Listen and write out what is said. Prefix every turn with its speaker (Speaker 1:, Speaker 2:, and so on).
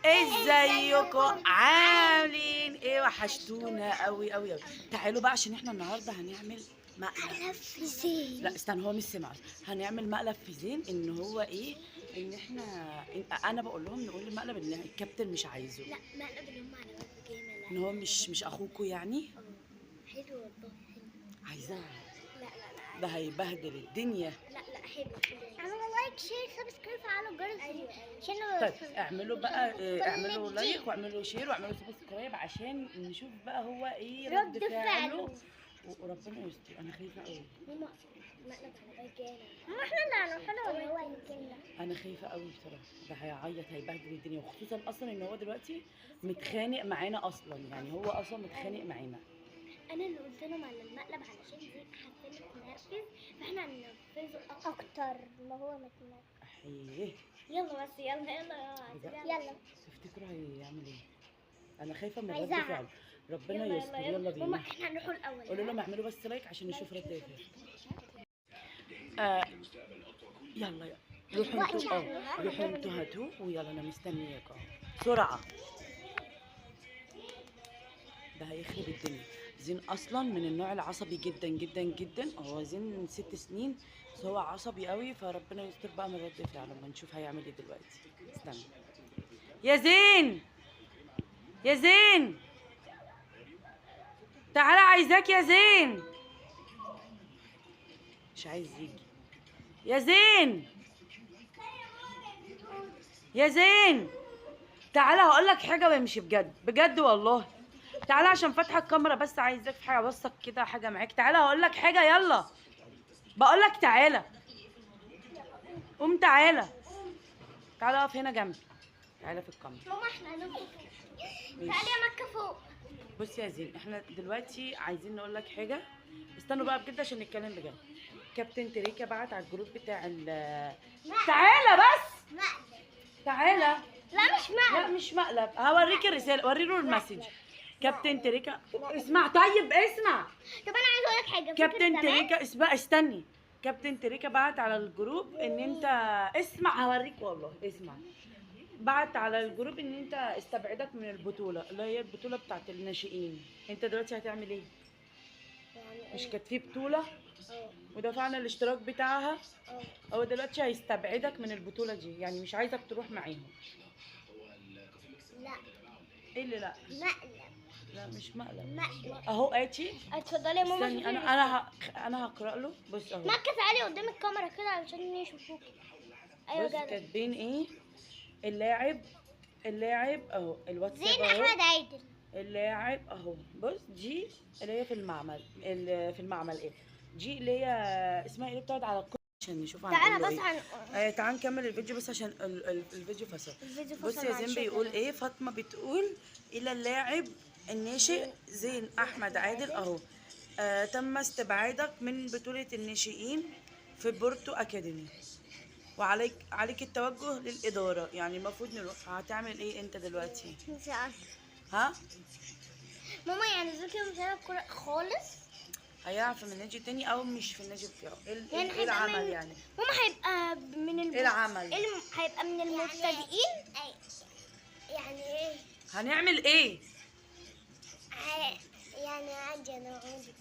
Speaker 1: ازيكم عاملين ايه؟ وحشتونا قوي قوي قوي. تعالوا بقى عشان احنا النهارده هنعمل مقلب
Speaker 2: في زين.
Speaker 1: لا استنى، هو مش سمع. هنعمل مقلب في زين. ان هو ايه؟ ان احنا انا بقول لهم نقول المقلب ان الكابتن مش عايزه،
Speaker 2: لا مقلب اللي هم على وجه جانا. لا
Speaker 1: ان هو مش اخوكوا يعني.
Speaker 2: حلو والله حلو.
Speaker 1: عايزاه.
Speaker 2: لا لا لا
Speaker 1: ده هيبهدل الدنيا.
Speaker 2: لا لا حلو. اعملوا لايك شير سبسكرايب فعلوا الجرس. ايوه عشان
Speaker 1: طيب اعملوا بقى اعملوا لايك واعملوا شير واعملوا سبسكرايب عشان نشوف بقى هو ايه رد فعله. وربنا يستر. انا خايفه قوي.
Speaker 2: ماما مقلب على وجه جانا. ماما احنا اللي هنحلو ولا هو اللي؟
Speaker 1: انا خايفه قوي بصراحه. ده هيعيط هيبهدل الدنيا، وخصوصا اصلا ان هو دلوقتي متخانق معانا اصلا. يعني هو اصلا متخانق معانا.
Speaker 2: انا اللي قلت لهم على المقلب علشان زي حاسين نركز، فاحنا هننفذه اكتر ما هو متنرفز.
Speaker 1: احيه.
Speaker 2: يلا بس يلا.
Speaker 1: تفتكروا هيعمل ايه؟ انا خايفه من رد
Speaker 2: هيزعق.
Speaker 1: فعله. ربنا يستر. يلا
Speaker 2: ماما
Speaker 1: بينا.
Speaker 2: احنا هنروحوا الاول.
Speaker 1: قولوا لهم اعملوا بس لايك عشان نشوف رد فعله. يلا روحوا انتوا. روحوا انتوا هاتوه ويلا انا مستنياك اهو. بسرعه. ده هيخرب الدنيا. زين اصلا من النوع العصبي جدا جدا جدا. هو زين 6 سنين بس هو عصبي قوي، فربنا يستر بقى من رد فعله. ما نشوف هيعمل ايه دلوقتي. استنى يا زين. يا زين تعالى، عايزاك يا زين. مش عايز يجي. يا زين. يا زين تعالى هقول لك حاجه وامشي بجد بجد والله. تعالى عشان فاتحه الكاميرا، بس عايزاك في حاجه. بصك كده حاجه معاك. تعالى هقول لك حاجه. يلا بقول لك تعالى. قوم تعالى. تعالى اقف هنا جنبي. تعالى في الكاميرا.
Speaker 2: ماما احنا هننفذ. تعالي يا مكة فوق.
Speaker 1: بص يا زين، احنا دلوقتي عايزين نقول لك حاجه. استنوا بقى بجد عشان نتكلم بجد. كابتن تريكا بعت على الجروب بتاع تعالى بس.
Speaker 2: مقلب.
Speaker 1: تعالى.
Speaker 2: لا مش مقلب.
Speaker 1: لا مش مقلب. هوريك الرساله. وري له المسج. كابتن تريكا اسمع. طيب اسمع.
Speaker 2: طب انا عايزه اقول لك حاجه.
Speaker 1: كابتن تريكا استني. كابتن تريكا بعت على الجروب ان انت اسمع. هوريك والله. اسمع. بعت على الجروب ان انت استبعدك من البطوله اللي هي البطوله بتاعت الناشئين. انت دلوقتي هتعمل ايه؟ مش كانت في بطوله ودفعنا الاشتراك بتاعها؟ هو دلوقتي هيستبعدك من البطوله دي، يعني مش عايزك تروح معاهم.
Speaker 2: لا.
Speaker 1: ايه اللي لا؟
Speaker 2: مقلب.
Speaker 1: لا مش مقلب.
Speaker 2: مقلب.
Speaker 1: اهو اتي.
Speaker 2: اتفضلي يا ماما.
Speaker 1: استني انا هقرا له. بص اهو.
Speaker 2: مكة تعالي قدام الكاميرا كده علشان يشوفوكي. ايوه
Speaker 1: بص
Speaker 2: جدع.
Speaker 1: كاتبين ايه؟ اللاعب اهو. الواتساب
Speaker 2: زين
Speaker 1: اهو.
Speaker 2: احمد عادل.
Speaker 1: اللاعب اهو. بص دي اللي هي في المعمل. في المعمل ايه؟ دي اللي هي اسمها ايه اللي بتقعد على الكرسي عشان نشوف
Speaker 2: تعالى
Speaker 1: هنقول
Speaker 2: بس
Speaker 1: له ايه. تعال نكمل الفيديو بس عشان الفيديو فصل. بص يا زين بيقول ايه. فاطمه بتقول الى اللاعب الناشئ زين احمد عادل اهو. تم استبعادك من بطوله الناشئين في بورتو اكاديمي، عليك التوجه للاداره. يعني المفروض نروح. هتعمل ايه انت دلوقتي؟
Speaker 2: مش عارفه.
Speaker 1: ها؟
Speaker 2: ماما يعني زوكي مش هيلعب كورة خالص.
Speaker 1: هيلعب في النادي التاني او مش في النادي بتاعه.
Speaker 2: يعني
Speaker 1: ايه العمل يعني؟
Speaker 2: ماما هيبقى من
Speaker 1: ايه العمل؟
Speaker 2: هيبقى من المبتدئين. يعني ايه؟
Speaker 1: هنعمل ايه؟
Speaker 2: يعني عندي انا عندي